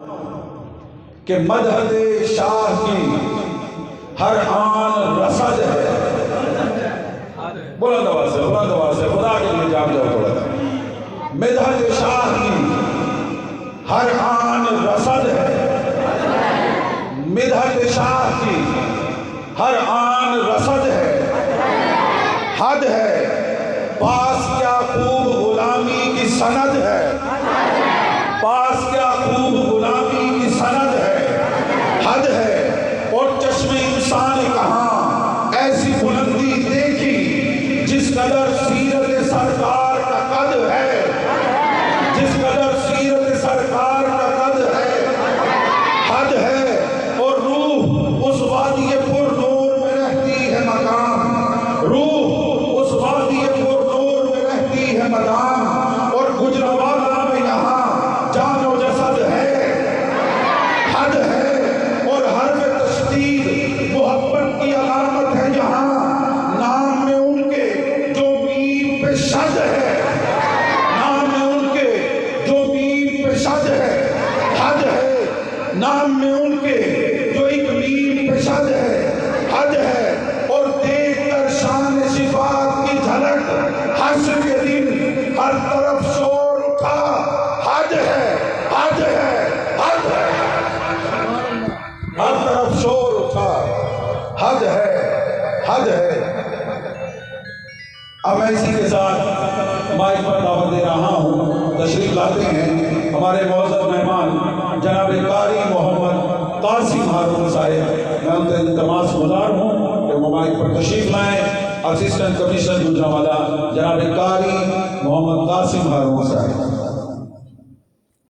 کہ مدحت شاہ کی ہر آن رسد ہے. بلند آواز سے خدا کے لیے جاگ جاؤ تھوڑا سا. مدحت شاہ کی ہر آن رسد ہے. مدحت شاہ کی ہر آن رسد ہے. حد ہے پاس کیا خوب غلامی کی سند ہے. پاس کیا خوب غلامی کی سند ہے. حد ہے اور چشم انسان کہاں ایسی بلندی دیکھی جس قدر سیرت سرکار کا قد ہے. جس قدر سیرت سرکار کا قد ہے. حد ہے اور روح اس وادی پر نور میں رہتی ہے مقام. روح اس وادی پر نور میں رہتی ہے مقام. اور گجرانوالہ میں یہاں جان و جسد ہے. حد ہے اور حرف تشدید محبت کی علامت ہے یہاں. نام میں ان کے جو میم پہ شد ہے. نام میں ان کے جو میم پہ شد ہے. حد ہے نام میں ان کے جو ایک میم پہ شد ہے. حد ہے اور دیکھ کر شان صفات کی جھلک حشر کے دن ہر طرف شور اٹھا. حد ہے حد ہے حد ہے ہر طرف شور اٹھا. حد ہے حد ہے. اب میں اسی کے ساتھ مائک پر دعوت دے رہا ہوں. تشریف لاتے ہیں ہمارے معزز مہمان جناب قاری محمد قاسم ہارون صاحب. میں ان کا التماس گزار ہوں کہ وہ مائک پر تشریف لائیں. اسسٹنٹ کمشنر گجرانوالہ جناب قاری محمد قاسم ہارون صاحب.